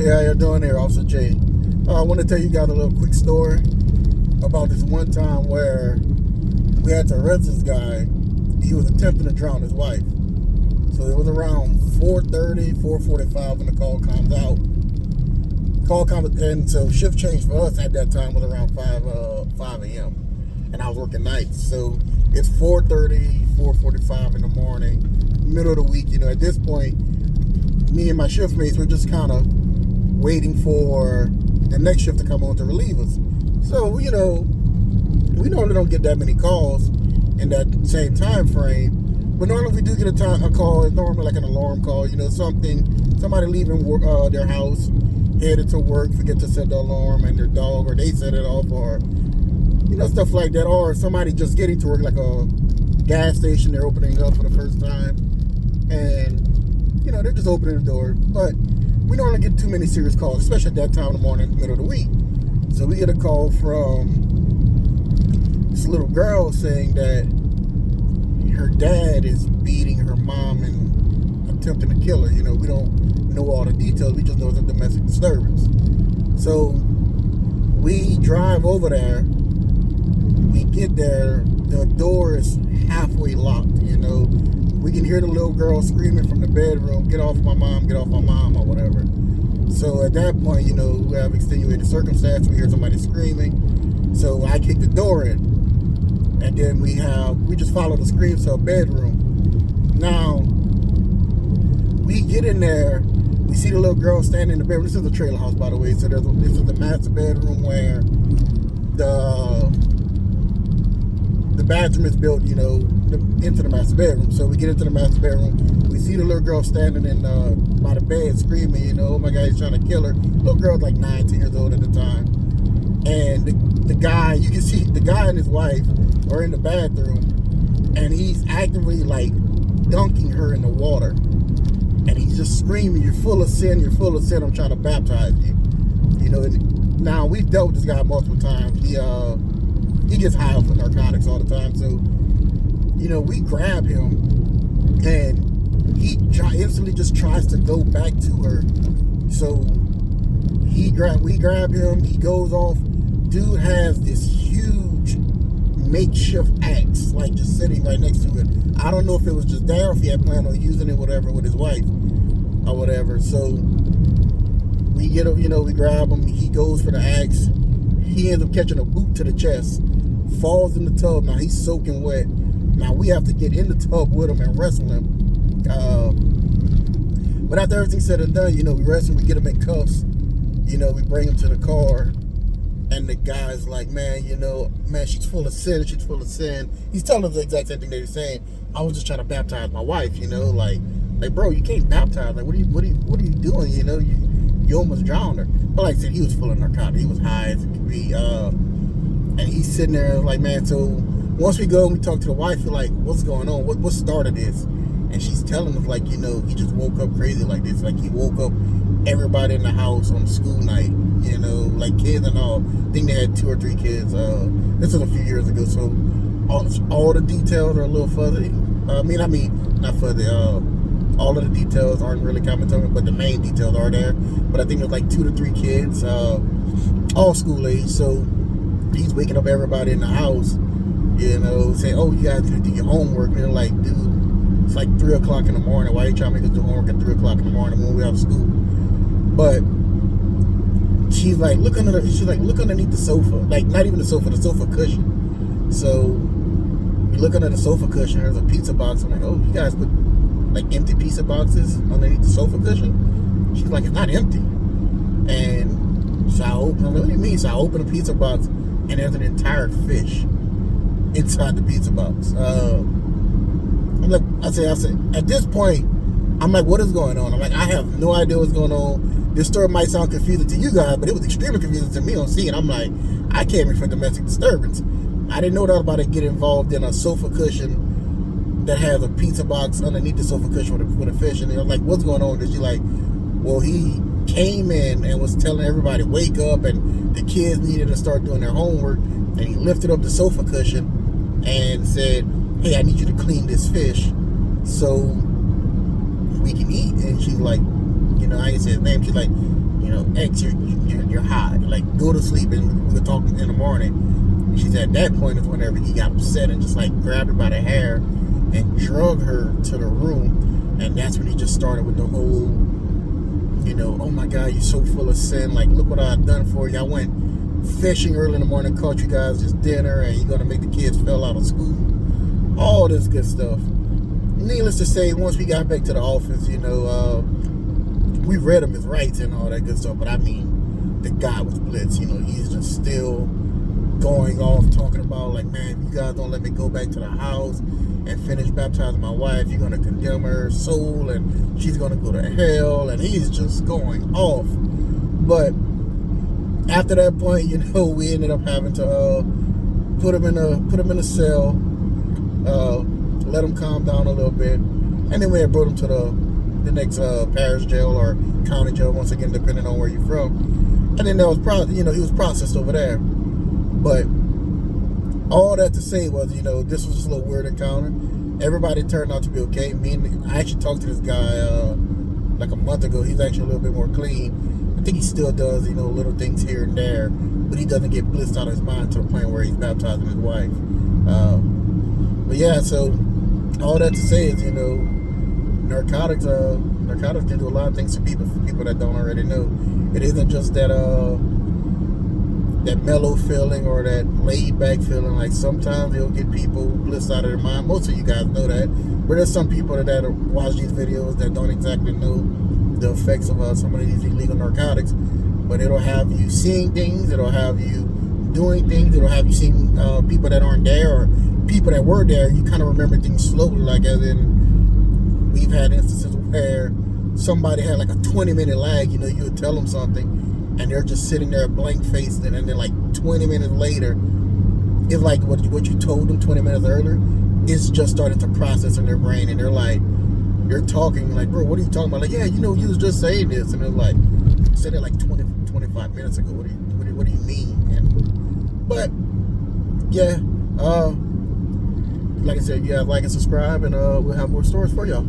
Hey, how you doing here, Officer J? I want to tell you guys a little quick story about this one time where we had to arrest this guy. He was attempting to drown his wife. So it was around 4:30, 4:45 when the call comes out. And so shift change for us at that time was around 5 a.m. And I was working nights. So it's 4:30, 4:45 in the morning, middle of the week. At this point, me and my shift mates were just kind of waiting for the next shift to come on to relieve us. So, we normally don't get that many calls in that same time frame. But normally we do get a call. It's normally like an alarm call, somebody leaving their house, headed to work, forget to set the alarm, and their dog, or they set it off, or, stuff like that. Or somebody just getting to work, like a gas station, they're opening it up for the first time. And, they're just opening the door. But we don't really get too many serious calls, especially at that time in the morning, middle of the week. So we get a call from this little girl saying that her dad is beating her mom and attempting to kill her. We don't know all the details. We just know it's a domestic disturbance. So we drive over there. We get there. The door is halfway locked, We can hear the little girl screaming from the bedroom, get off my mom, or whatever. So at that point, we have extenuating circumstance. We hear somebody screaming. So I kick the door in. And then we just follow the screams to a bedroom. Now, we get in there. We see the little girl standing in the bedroom. This is a trailer house, by the way. So this is the master bedroom where the bathroom is built, into the master bedroom. So we get into the master bedroom. We see the little girl standing by the bed screaming, oh my God, he's trying to kill her. Little girl's like 19 years old at the time. And the guy, you can see the guy and his wife are in the bathroom, and he's actively like dunking her in the water. And he's just screaming, you're full of sin, I'm trying to baptize you. Now we've dealt with this guy multiple times. He gets high off of narcotics all the time. So, we grab him, and he instantly just tries to go back to her. So we grab him, he goes off. Dude has this huge makeshift axe, like just sitting right next to it. I don't know if it was just there, or if he had planned on using it, whatever, with his wife or whatever. So we get him, we grab him. He goes for the axe. He ends up catching a boot to the chest, falls in the tub. Now he's soaking wet. Now we have to get in the tub with him and wrestle him. But after everything's said and done, we wrestle him, we get him in cuffs. We bring him to the car. And the guy's like, man, she's full of sin. He's telling us the exact same thing they were saying. I was just trying to baptize my wife, like, bro, you can't baptize. Like, what are you doing? You almost drowned her. But like I said, he was full of narcotics. He was high as it could be. And he's sitting there like, man. So once we go and we talk to the wife, we're like, what's going on? What started this? And she's telling us like, he just woke up crazy like this. Like he woke up everybody in the house on school night, like kids and all. I think they had 2 or 3 kids. This was a few years ago, so all the details are a little fuzzy. Not fuzzy. All of the details aren't really commentary, but the main details are there. But I think there's like 2 to 3 kids, all school age. So he's waking up everybody in the house, saying, oh, you guys need to do your homework. And they're like, dude, it's like 3 o'clock in the morning. Why are you trying to make us do homework at 3 o'clock in the morning when we have school? But she's like, look underneath the sofa. Like, not even the sofa cushion. So we look under the sofa cushion. There's a pizza box. I'm like, oh, you guys put like empty pizza boxes underneath the sofa cushion? She's like, it's not empty. And so I open, what do you mean? So I open the pizza box, and there's an entire fish inside the pizza box. I said, at this point, I'm like, what is going on? I'm like, I have no idea what's going on. This story might sound confusing to you guys, but it was extremely confusing to me on scene. I'm like, I came in for domestic disturbance. I didn't know that about to get involved in a sofa cushion that has a pizza box underneath the sofa cushion with a fish. And I was like, what's going on? And she's like, well, he came in and was telling everybody, wake up, and the kids needed to start doing their homework. And he lifted up the sofa cushion and said, hey, I need you to clean this fish so we can eat. And she's like, I didn't say his name. She's like, X, you're high. Like, go to sleep and we'll talk in the morning. She said at that point is whenever he got upset and just like grabbed her by the hair and drug her to the room. And that's when he just started with the whole, oh my God, you're so full of sin. Like, look what I've done for you. I went fishing early in the morning, caught you guys this dinner, and you're going to make the kids fail out of school. All this good stuff. Needless to say, once we got back to the office, we read him his rights and all that good stuff. But I mean, the guy was blitzed. He's just still going off talking about, like, man, if you guys don't let me go back to the house and finish baptizing my wife, you're going to condemn her soul and she's going to go to hell. And he's just going off. But after that point, we ended up having to put him in a cell, let him calm down a little bit, and then we had brought him to the next parish jail or county jail, once again, depending on where you're from. And then there was he was processed over there. But all that to say was, this was just a little weird encounter. Everybody turned out to be okay. I actually talked to this guy like a month ago. He's actually a little bit more clean. I think he still does, little things here and there, but he doesn't get blissed out of his mind to the point where he's baptizing his wife. But yeah, so all that to say is, narcotics can do a lot of things to people, for people that don't already know. It isn't just that mellow feeling or that laid back feeling. Like, sometimes it'll get people blissed out of their mind. Most of you guys know that, but there's some people that watch these videos that don't exactly know the effects of some of these illegal narcotics, but it'll have you seeing things, it'll have you doing things, it'll have you seeing people that aren't there, or people that were there. You kind of remember things slowly, like, as in, we've had instances where somebody had like a 20-minute lag. You would tell them something and they're just sitting there blank faced, and then like 20 minutes later, it's like what you told them 20 minutes earlier, it's just starting to process in their brain, and they're talking like, bro, what are you talking about? Like, yeah, you was just saying this, and it's like, I said it like 25 minutes ago. What do you mean? But yeah, like I said, you guys like and subscribe, and we'll have more stories for y'all.